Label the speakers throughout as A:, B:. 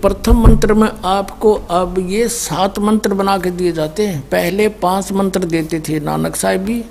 A: प्रथम मंत्र में आपको अब ये 7 मंत्र बना के दिए जाते हैं। पहले 5 मंत्र देते थे नानक साहिब जी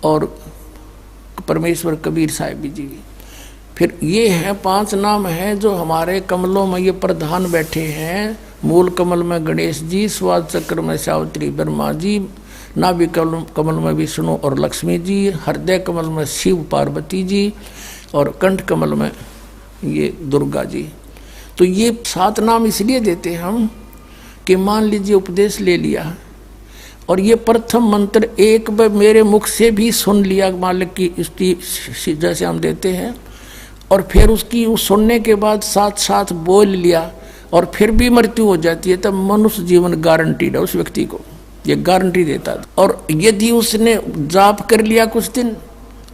A: और परमेश्वर कबीर साहिब जी। फिर ये है 5 नाम हैं जो हमारे कमलों में ये प्रधान बैठे हैं। मूल कमल में गणेश जी, स्वाद चक्र में सावित्री ब्रह्मा जी, नाभि कमल में विष्णु और लक्ष्मी जी, हृदय कमल में शिव पार्वती जी और कंठ कमल में ये दुर्गा जी। तो ये 7 नाम इसलिए देते हम कि मान लीजिए उपदेश ले लिया और ये प्रथम मंत्र एक बार मेरे मुख से भी सुन लिया मालिक की स्तुति जैसे हम देते हैं, और फिर उसकी उस सुनने के बाद साथ साथ बोल लिया और फिर भी मृत्यु हो जाती है, तब मनुष्य जीवन गारंटीड है उस व्यक्ति को, ये गारंटी देता है। और यदि उसने जाप कर लिया कुछ दिन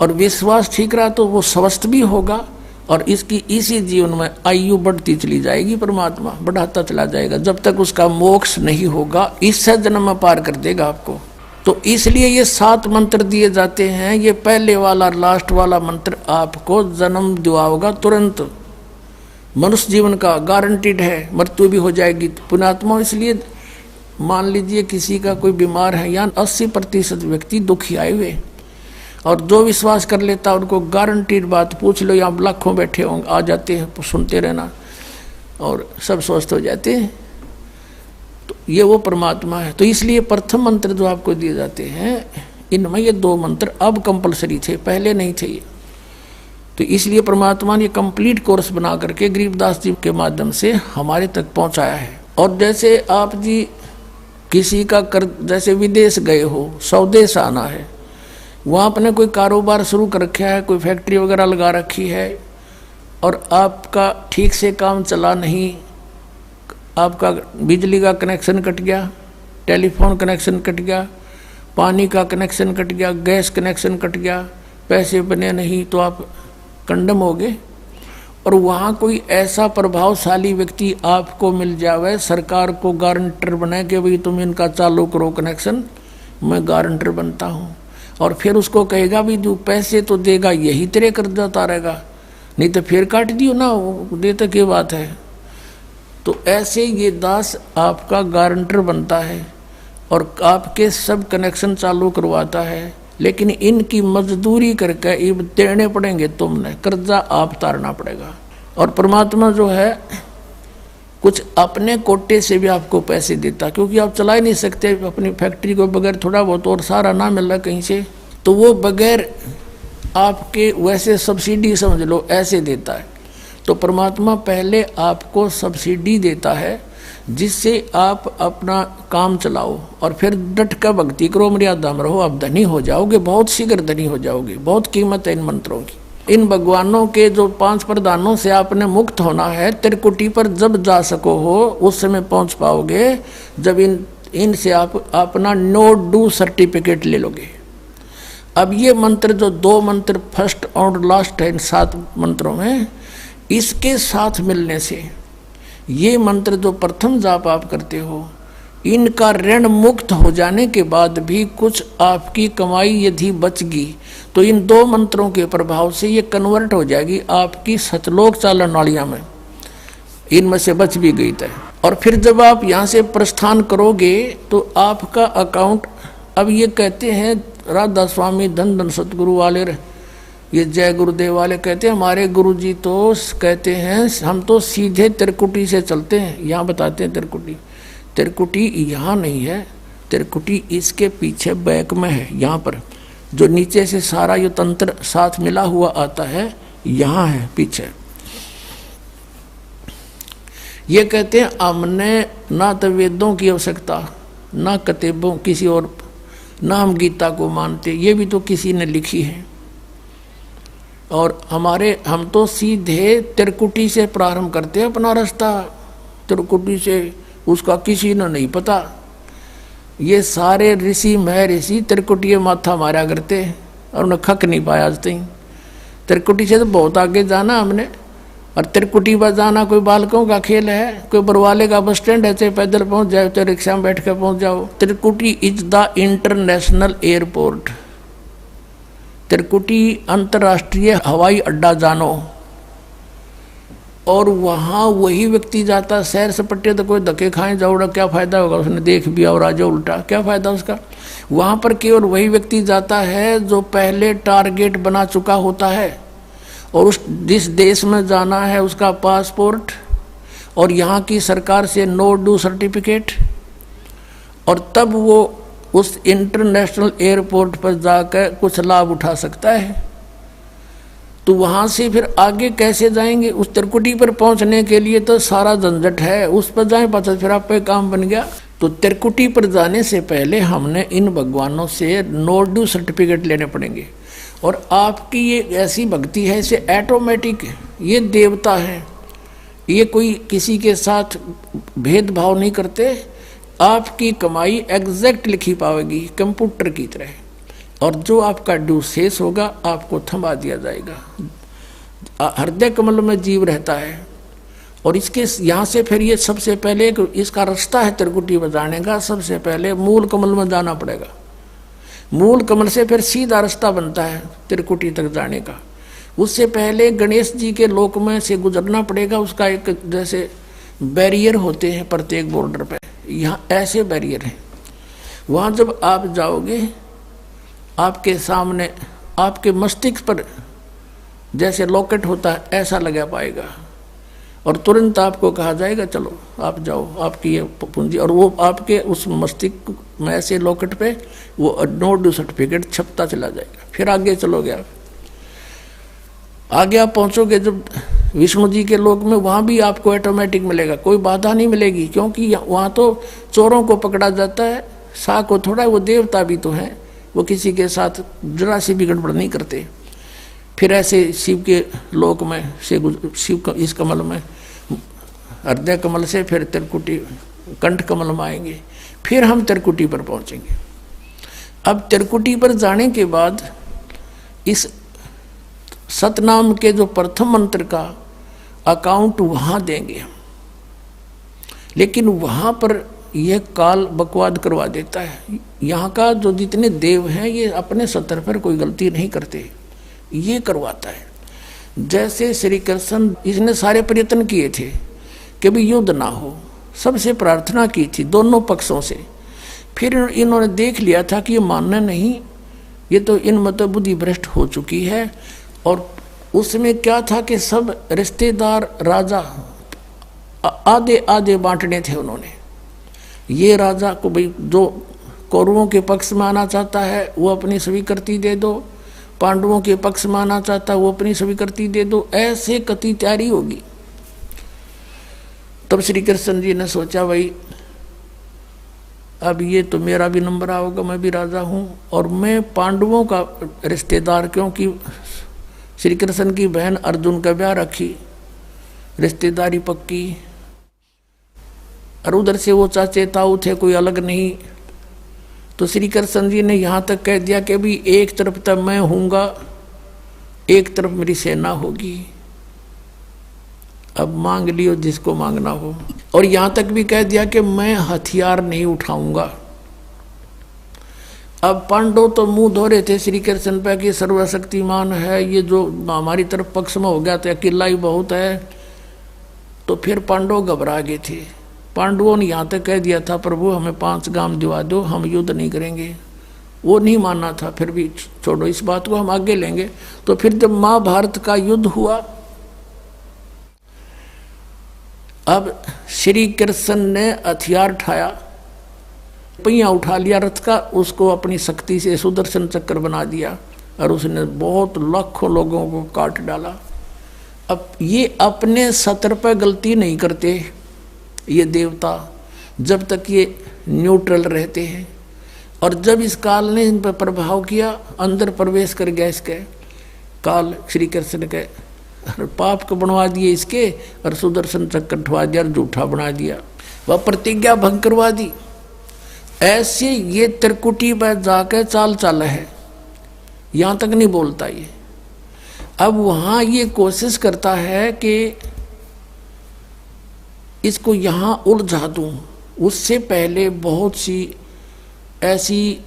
A: और विश्वास ठीक रहा तो वो स्वस्थ भी होगा और इसकी इसी जीवन में आयु बढ़ती चली जाएगी, परमात्मा बढ़ाता चला जाएगा जब तक उसका मोक्ष नहीं होगा, इससे जन्म में पार कर देगा आपको। तो इसलिए ये 7 मंत्र दिए जाते हैं। ये पहले वाला लास्ट वाला मंत्र आपको जन्म दिलाएगा तुरंत, मनुष्य जीवन का गारंटीड है, मृत्यु भी हो जाएगी पुण्यात्मा। इसलिए मान लीजिए किसी का कोई बीमार है, या 80% व्यक्ति दुखी आए हुए, और जो विश्वास कर लेता उनको गारंटीड बात पूछ लो, यहाँ लाखों बैठे होंगे, आ जाते हैं, सुनते रहना और सब स्वस्थ हो जाते हैं। तो ये वो परमात्मा है। तो इसलिए प्रथम मंत्र जो आपको दिए जाते हैं इनमें ये 2 मंत्र अब कंपलसरी थे, पहले नहीं थे ये। तो इसलिए परमात्मा ने कंप्लीट कोर्स बना करके गरीबदास जी के माध्यम से हमारे तक पहुंचाया है। और जैसे आप जी किसी का कर, जैसे विदेश गए हो, स्वदेश आना है, वहाँ आपने कोई कारोबार शुरू कर रखा है, कोई फैक्ट्री वगैरह लगा रखी है और आपका ठीक से काम चला नहीं, आपका बिजली का कनेक्शन कट गया, टेलीफोन कनेक्शन कट गया, पानी का कनेक्शन कट गया, गैस कनेक्शन कट गया, पैसे बने नहीं तो आप कंडम हो गए। और वहाँ कोई ऐसा प्रभावशाली व्यक्ति आपको मिल जावे, सरकार को गारंटर बनाए कि भाई तुम इनका चालू करो कनेक्शन, मैं गारंटर बनता हूँ, और फिर उसको कहेगा भी जो पैसे तो देगा यही तेरे कर्जा उतारेगा, नहीं तो फिर काट दियो ना, वो देता क्या बात है। तो ऐसे ये दास आपका गारंटर बनता है और आपके सब कनेक्शन चालू करवाता है, लेकिन इनकी मजदूरी करके ये देने पड़ेंगे, तुमने कर्जा आप उतारना पड़ेगा। और परमात्मा जो है कुछ अपने कोटे से भी आपको पैसे देता, क्योंकि आप चला ही नहीं सकते अपनी फैक्ट्री को बगैर थोड़ा बहुत और सारा ना मिल रहा कहीं से, तो वो बगैर आपके वैसे सब्सिडी समझ लो ऐसे देता है। तो परमात्मा पहले आपको सब्सिडी देता है जिससे आप अपना काम चलाओ और फिर डट कर भक्ति करो, मर्यादा में रहो, आप धनी हो जाओगे, बहुत शीघ्र धनी हो जाओगे। बहुत कीमत है इन मंत्रों की। इन भगवानों के जो 5 प्रधानों से आपने मुक्त होना है, त्रिकुटी पर जब जा सको हो उस समय पहुंच पाओगे जब इनसे आप अपना नो डू सर्टिफिकेट ले लोगे। अब ये मंत्र जो 2 मंत्र फर्स्ट और लास्ट है इन 7 मंत्रों में, इसके साथ मिलने से ये मंत्र जो प्रथम जाप आप करते हो, इनका ऋण मुक्त हो जाने के बाद भी कुछ आपकी कमाई यदि बचगी तो इन 2 मंत्रों के प्रभाव से ये कन्वर्ट हो जाएगी आपकी सतलोक चालन नालियाँ में, इनमें से बच भी गई तय। और फिर जब आप यहाँ से प्रस्थान करोगे तो आपका अकाउंट, अब ये कहते हैं राधा स्वामी धन धन सतगुरु वाले, ये जय गुरुदेव वाले कहते हैं, हमारे गुरुजी तो कहते हैं हम तो सीधे त्रिकुटी से चलते हैं। यहाँ बताते हैं त्रिकुटी यहाँ नहीं है, त्रिकुटी इसके पीछे बैक में है, यहाँ पर जो नीचे से सारा ये तंत्र साथ मिला हुआ आता है, यहाँ है पीछे। ये कहते हैं हमने ना तो वेदों की आवश्यकता, ना किताबों किसी और, ना हम गीता को मानते, ये भी तो किसी ने लिखी है। और हम तो सीधे त्रिकुटी से प्रारंभ करते हैं अपना रास्ता, त्रिकुटी से, उसका किसी ने नहीं पता। ये सारे ऋषि महर्षि त्रिकुटी माथा मारा करते और उन्हें खक नहीं पाया आज तक। त्रिकुटी से तो बहुत आगे जाना हमने, और त्रिकुटी पर जाना कोई बालकों का खेल है, कोई बरवाले का बस स्टैंड है, चाहे पैदल पहुंच जाओ चाहे रिक्शा में बैठ कर पहुंच जाओ। त्रिकुटी इज द इंटरनेशनल एयरपोर्ट, त्रिकुटी अंतर्राष्ट्रीय हवाई अड्डा जानो। और वहाँ वही व्यक्ति जाता सैर सपट्टे, तो कोई धक्के खाए जाओड़ा, क्या फायदा होगा, उसने देख भी और आ जाओ उल्टा, क्या फायदा उसका। वहाँ पर केवल वही व्यक्ति जाता है जो पहले टारगेट बना चुका होता है, और उस जिस देश में जाना है उसका पासपोर्ट और यहाँ की सरकार से नो ड्यू सर्टिफिकेट, और तब वो उस इंटरनेशनल एयरपोर्ट पर जाकर कुछ लाभ उठा सकता है। तो वहाँ से फिर आगे कैसे जाएंगे, उस त्रिकुटी पर पहुँचने के लिए तो सारा झंझट है, उस पर जाए पाचा फिर आप पे काम बन गया। तो त्रिकुटी पर जाने से पहले हमने इन भगवानों से नो ड्यू सर्टिफिकेट लेने पड़ेंगे। और आपकी ये ऐसी भक्ति है, इसे ऑटोमेटिक, ये देवता है, ये कोई किसी के साथ भेदभाव नहीं करते, आपकी कमाई एग्जैक्ट लिखी पाएगी कंप्यूटर की तरह, और जो आपका ड्यू शेष होगा आपको थमा दिया जाएगा। हृदय कमल में जीव रहता है, और इसके यहाँ से फिर ये सबसे पहले इसका रास्ता है त्रिकुटी बजाने का, सबसे पहले मूल कमल में जाना पड़ेगा। मूल कमल से फिर सीधा रास्ता बनता है त्रिकुटी तक जाने का। उससे पहले गणेश जी के लोक में से गुजरना पड़ेगा, उसका एक जैसे बैरियर होते हैं प्रत्येक बॉर्डर पे, यहाँ ऐसे बैरियर हैं। वहाँ जब आप जाओगे आपके सामने आपके मस्तिष्क पर जैसे लॉकेट होता है ऐसा लगा पाएगा, और तुरंत आपको कहा जाएगा चलो आप जाओ, आपकी ये पूंजी, और वो आपके उस मस्तिष्क में ऐसे लॉकेट पे वो नो ड्यू सर्टिफिकेट छपता चला जाएगा। फिर आगे चलोगे आप, आगे आप पहुंचोगे जब विष्णु जी के लोक में, वहाँ भी आपको ऑटोमेटिक मिलेगा, कोई बाधा नहीं मिलेगी, क्योंकि वहाँ तो चोरों को पकड़ा जाता है, सा को थोड़ा, वो देवता भी तो हैं, वो किसी के साथ जरा सी भी गड़बड़ नहीं करते। फिर ऐसे शिव के लोक में से शिव इस कमल में हृदय कमल से फिर त्रिकुटी कंठ कमल में आएंगे, फिर हम त्रिकुटी पर पहुंचेंगे। अब त्रिकुटी पर जाने के बाद इस सतनाम के जो प्रथम मंत्र का अकाउंट वहाँ देंगे हम, लेकिन वहाँ पर यह काल बकवाद करवा देता है। यहाँ का जो जितने देव हैं ये अपने सतर पर कोई गलती नहीं करते, ये करवाता है। जैसे श्री कृष्ण, इसने सारे प्रयत्न किए थे कि भी युद्ध ना हो, सबसे प्रार्थना की थी दोनों पक्षों से, फिर इन्होंने देख लिया था कि ये मानना नहीं, ये तो इन मत बुद्धि भ्रष्ट हो चुकी है। और उसमें क्या था कि सब रिश्तेदार राजा आधे आधे बांटने थे उन्होंने। ये राजा को भाई जो कौरवों के पक्ष में आना चाहता है वो अपनी स्वीकृति दे दो, पांडवों के पक्ष में आना चाहता है वो अपनी स्वीकृति दे दो, ऐसे कति तैयारी होगी। तब श्री कृष्ण जी ने सोचा भाई अब ये तो मेरा भी नंबर आओगा, मैं भी राजा हूँ, और मैं पांडवों का रिश्तेदार, क्योंकि श्री कृष्ण की बहन अर्जुन का ब्याह रखी, रिश्तेदारी पक्की, और उधर से वो चाचे ताऊ थे, कोई अलग नहीं। तो श्री कृष्ण जी ने यहाँ तक कह दिया कि भी एक तरफ तक मैं हूँगा, एक तरफ मेरी सेना होगी, अब मांग लियो जिसको मांगना हो। और यहाँ तक भी कह दिया कि मैं हथियार नहीं उठाऊंगा। अब पांडव तो मुंह धो रहे थे श्री कृष्ण पे कि सर्वशक्तिमान है, ये जो हमारी तरफ पक्ष में हो गया तो अकेला ही बहुत है। तो फिर पांडव घबरा गए थे। पांडवों ने यहाँ तक कह दिया था प्रभु हमें 5 गांव दिवा दो, हम युद्ध नहीं करेंगे। वो नहीं मानना था, फिर भी छोड़ो इस बात को, हम आगे लेंगे। तो फिर जब महाभारत का युद्ध हुआ, अब श्री कृष्ण ने हथियार उठाया, पहिया उठा लिया रथ का, उसको अपनी शक्ति से सुदर्शन चक्र बना दिया, और उसने बहुत लाखों लोगों को काट डाला। अब ये अपने सतर पर गलती नहीं करते ये देवता, जब तक ये न्यूट्रल रहते हैं। और जब इस काल ने इन पर प्रभाव किया, अंदर प्रवेश कर गया इसके काल, श्री कृष्ण के पाप को बनवा दिए इसके, और सुदर्शन चक्र उठवा दिया और जूठा बना दिया, वह प्रतिज्ञा भंग करवा दी। ऐसे ये त्रिकुटी पर जाकर चाल चाल है, यहाँ तक नहीं बोलता ये। अब वहाँ ये कोशिश करता है कि इसको यहाँ उलझा दूँ। उससे पहले बहुत सी ऐसी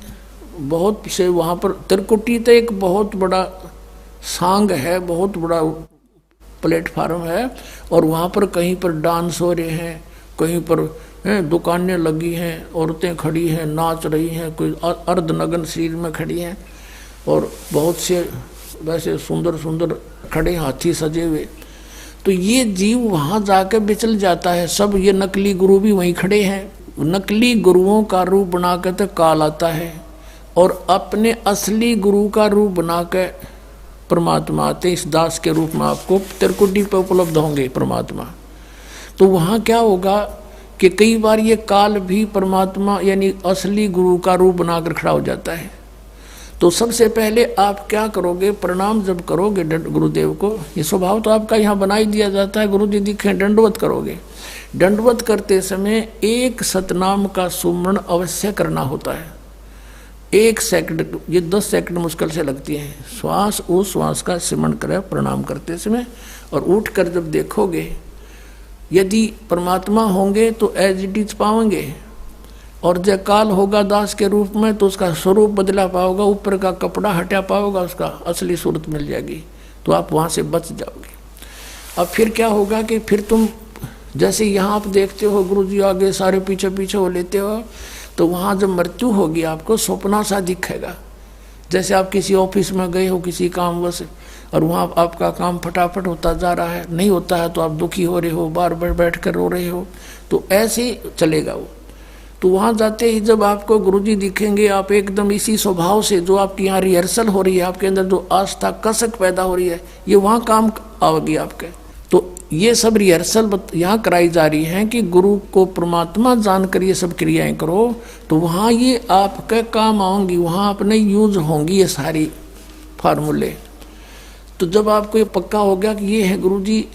A: बहुत से वहाँ पर त्रिकुटी तो एक बहुत बड़ा सांग है, बहुत बड़ा प्लेटफार्म है, और वहाँ पर कहीं पर डांस हो रहे हैं, कहीं पर दुकानें लगी हैं, औरतें खड़ी हैं, नाच रही हैं, कोई अर्धनग्न शरीर में खड़ी हैं, और बहुत से वैसे सुंदर सुंदर खड़े हाथी सजे हुए। तो ये जीव वहाँ जाकर बिचल जाता है। सब ये नकली गुरु भी वहीं खड़े हैं, नकली गुरुओं का रूप बनाकर तो काल आता है, और अपने असली गुरु का रूप बनाकर परमात्मा आते। इस दास के रूप में आपको त्रिकुटी पर उपलब्ध होंगे परमात्मा। तो वहाँ क्या होगा कि कई बार ये काल भी परमात्मा यानी असली गुरु का रूप बनाकर खड़ा हो जाता है। तो सबसे पहले आप क्या करोगे, प्रणाम जब करोगे गुरुदेव को, ये स्वभाव तो आपका यहाँ बना ही दिया जाता है, गुरु जी दिखे दंडवत करोगे। दंडवत करते समय एक सतनाम का सुमरण अवश्य करना होता है। 1 सेकंड, ये 10 सेकंड मुश्किल से लगती है। श्वास उस श्वास का सिमरण करें प्रणाम करते समय, और उठकर जब देखोगे यदि परमात्मा होंगे तो एज इट इज पाओगे, और जब काल होगा दास के रूप में तो उसका स्वरूप बदला पाओगा, ऊपर का कपड़ा हटा पाओगा, उसका असली सूरत मिल जाएगी, तो आप वहाँ से बच जाओगे। अब फिर क्या होगा कि फिर तुम जैसे यहाँ आप देखते हो गुरु जी आगे सारे पीछे पीछे हो लेते हो, तो वहाँ जब मृत्यु होगी आपको सपना सा दिखेगा। जैसे आप किसी ऑफिस में गए हो किसी कामवश, और वहाँ आपका काम फटाफट होता जा रहा है, नहीं होता है तो आप दुखी हो रहे हो, बार बार बैठ कर रो रहे हो, तो ऐसे ही चलेगा वो। तो वहाँ जाते ही जब आपको गुरुजी दिखेंगे, आप एकदम इसी स्वभाव से जो आपकी यहाँ रिहर्सल हो रही है, आपके अंदर जो आस्था कसक पैदा हो रही है, ये वहाँ काम आओगी आपके। तो ये सब रिहर्सल यहाँ कराई जा रही है कि गुरु को परमात्मा जानकर ये सब क्रियाएं करो, तो वहाँ ये आपके काम आऊँगी, वहाँ अपने यूज होंगी ये सारी फार्मूले। तो जब आपको ये पक्का हो गया कि ये है गुरुजी,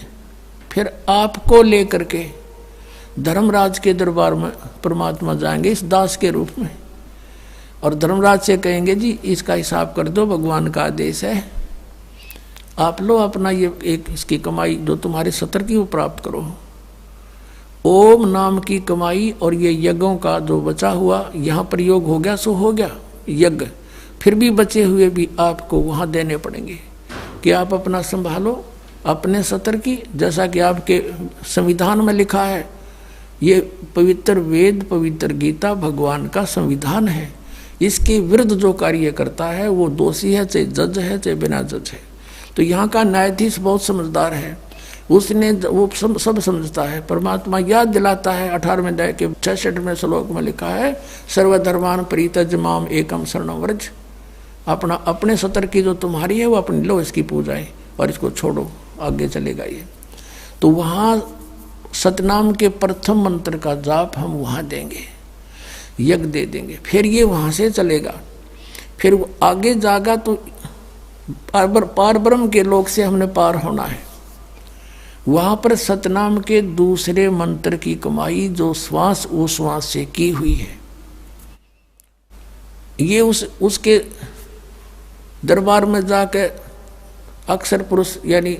A: फिर आपको लेकर के धर्मराज के दरबार में परमात्मा जाएंगे इस दास के रूप में, और धर्मराज से कहेंगे जी इसका हिसाब कर दो, भगवान का आदेश है, आप लो अपना ये एक इसकी कमाई जो तुम्हारे सत्र की वो प्राप्त करो। ओम नाम की कमाई और ये यज्ञों का जो बचा हुआ यहाँ प्रयोग हो गया सो हो गया यज्ञ, फिर भी बचे हुए भी आपको वहाँ देने पड़ेंगे कि आप अपना संभालो अपने सत्र की। जैसा कि आपके संविधान में लिखा है, ये पवित्र वेद पवित्र गीता भगवान का संविधान है, इसके विरुद्ध जो कार्य करता है वो दोषी है, चाहे जज है चाहे बिना जज है। तो यहाँ का न्यायाधीश बहुत समझदार है, उसने वो सब समझता है। परमात्मा याद दिलाता है 18वें अध्याय के 66वें श्लोक में लिखा है, सर्वधर्मान परित्यज माम एकम शरणं व्रज। अपना अपने सत्र की जो तुम्हारी है वो अपनी लो, इसकी पूजाएं और इसको छोड़ो, आगे चलेगा ये। तो वहाँ सतनाम के प्रथम मंत्र का जाप हम वहाँ देंगे, यज्ञ दे देंगे, फिर ये वहाँ से चलेगा। फिर वो आगे जागा तो पार ब्रह्म के लोक से हमने पार होना है। वहाँ पर सतनाम के दूसरे मंत्र की कमाई जो श्वास उश्वास से की हुई है, ये उसके दरबार में जाकर अक्षर पुरुष यानी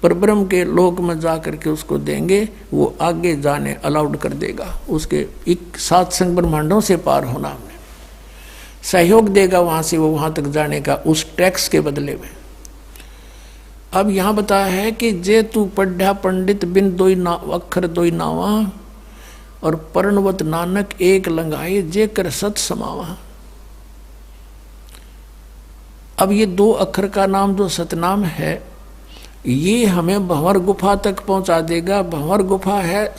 A: परब्रह्म के लोक में जा करके उसको देंगे, वो आगे जाने अलाउड कर देगा। उसके 7 संग ब्रह्मांडों से पार होना हमने सहयोग देगा वहाँ से वो वहाँ तक जाने का, उस टैक्स के बदले में। अब यहाँ बताया है कि जे तू पढ़ा पंडित बिन दोई अक्षर दोई नावा, और पर्णवत नानक एक लंघाए जे कर सत समावा। अब ये 2 अक्षर का नाम जो सतनाम है, ये हमें भंवर गुफा तक पहुंचा देगा। भंवर गुफा है,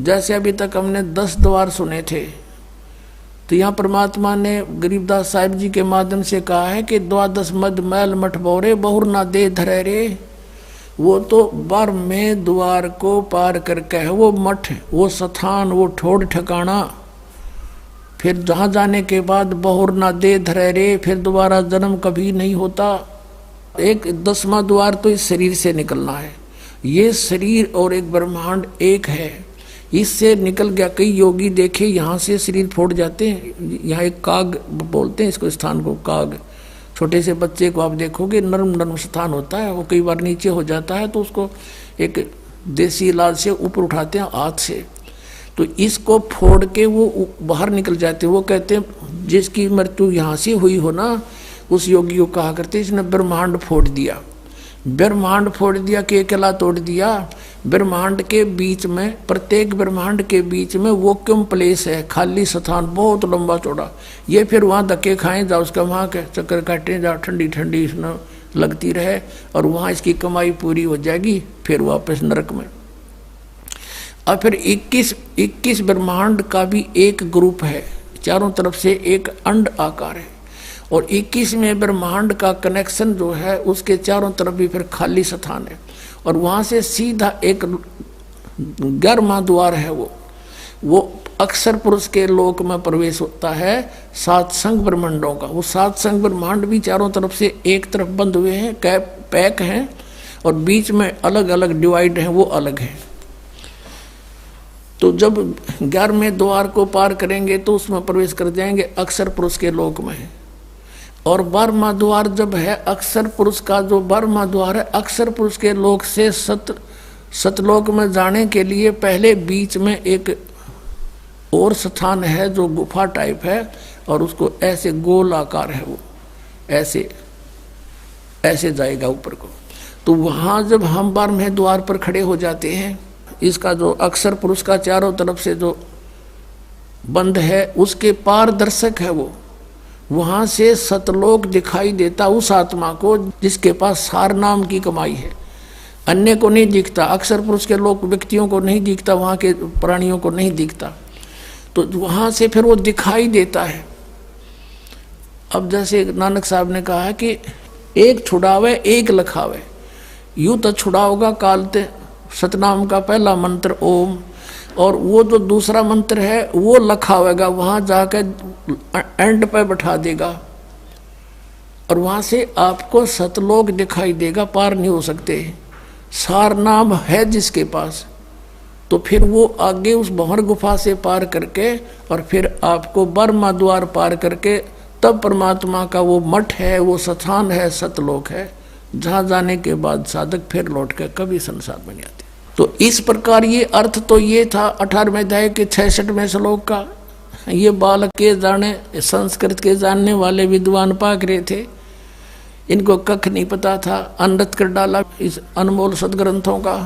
A: जैसे अभी तक हमने 10 द्वार सुने थे, तो यहाँ परमात्मा ने गरीबदास साहिब जी के माध्यम से कहा है कि 12 मद मैल मठ बोरे बहुर ना दे धरे रे। वो तो 12वें द्वार को पार करके है वो मठ, वो स्थान, वो ठोड़ ठिकाना। फिर जहाँ जाने के बाद बहुर ना दे धरे रे, फिर दोबारा जन्म कभी नहीं होता। एक 10वां द्वार तो इस शरीर से निकलना है। ये शरीर और एक ब्रह्मांड एक है, इससे निकल गया। कई योगी देखे यहाँ से शरीर फोड़ जाते हैं। यहाँ एक काग बोलते हैं इसको, स्थान को काग। छोटे से बच्चे को आप देखोगे नर्म नर्म स्थान होता है, वो कई बार नीचे हो जाता है तो उसको एक देसी इलाज से ऊपर उठाते हैं हाथ से, तो इसको फोड़ के वो बाहर निकल जाते हैं। वो कहते हैं जिसकी मृत्यु यहाँ से हुई हो ना, उस योगी को कहा करते इसने ब्रह्मांड फोड़ दिया। ब्रह्मांड फोड़ दिया, केकला तोड़ दिया। ब्रह्मांड के बीच में, प्रत्येक ब्रह्मांड के बीच में वैक्यूम प्लेस है, खाली स्थान, बहुत लंबा चौड़ा। ये फिर वहाँ धक्के खाएं जाओ, उसका वहाँ के चक्कर काटें जाओ, ठंडी ठंडी इसमें लगती रहे, और वहाँ इसकी कमाई पूरी हो जाएगी, फिर वापस नरक में। और फिर 21 ब्रह्मांड का भी एक ग्रुप है, चारों तरफ से एक अंड आकार है, और 21वें ब्रह्मांड का कनेक्शन जो है उसके चारों तरफ भी फिर खाली स्थान है, और वहाँ से सीधा एक 11वां द्वार है, वो अक्षर पुरुष के लोक में प्रवेश होता है, 7 संघ ब्रह्मांडों का। वो 7 संघ ब्रह्मांड भी चारों तरफ से एक तरफ बंद हुए हैं, पैक हैं, और बीच में अलग अलग डिवाइड हैं, वो अलग हैं। तो जब 11वें द्वार को पार करेंगे तो उसमें प्रवेश कर जाएंगे अक्षर पुरुष के लोक में। और 12वां द्वार जब है अक्षर पुरुष का, जो 12वां द्वार है अक्षर पुरुष के लोक से सतलोक में जाने के लिए पहले बीच में एक और स्थान है जो गुफा टाइप है, और उसको ऐसे गोल आकार है, वो ऐसे ऐसे जाएगा ऊपर को। तो वहाँ जब हम 12वें द्वार पर खड़े हो जाते हैं, इसका जो अक्षर पुरुष का चारों तरफ से जो बंद है उसके पारदर्शक है वो, वहाँ से सतलोक दिखाई देता उस आत्मा को जिसके पास सार नाम की कमाई है। अन्य को नहीं दिखता, अक्षर पुरुष के लोग व्यक्तियों को नहीं दिखता, वहाँ के प्राणियों को नहीं दिखता, तो वहाँ से फिर वो दिखाई देता है। अब जैसे नानक साहब ने कहा है कि एक छुड़ावे एक लखावे, यूँ तो छुड़ाओगा कालते सतनाम का पहला मंत्र ओम, और वो जो दूसरा मंत्र है वो लखावेगा, वहाँ जाकर एंड पे बैठा देगा, और वहाँ से आपको सतलोक दिखाई देगा, पार नहीं हो सकते। सार नाम है जिसके पास, तो फिर वो आगे उस भंवर गुफा से पार करके और फिर आपको 12वां द्वार पार करके तब परमात्मा का वो मठ है, वो स्थान है, सतलोक है, जहाँ जाने के बाद साधक फिर लौट कर कभी संसार में नहीं आते। तो इस प्रकार ये अर्थ तो ये था 18वें अध्याय के 66वें श्लोक का। ये बालक के जाने, संस्कृत के जानने वाले विद्वान पाक रहे थे, इनको कख नहीं पता था, अनृत कर डाला इस अनमोल सदग्रंथों का।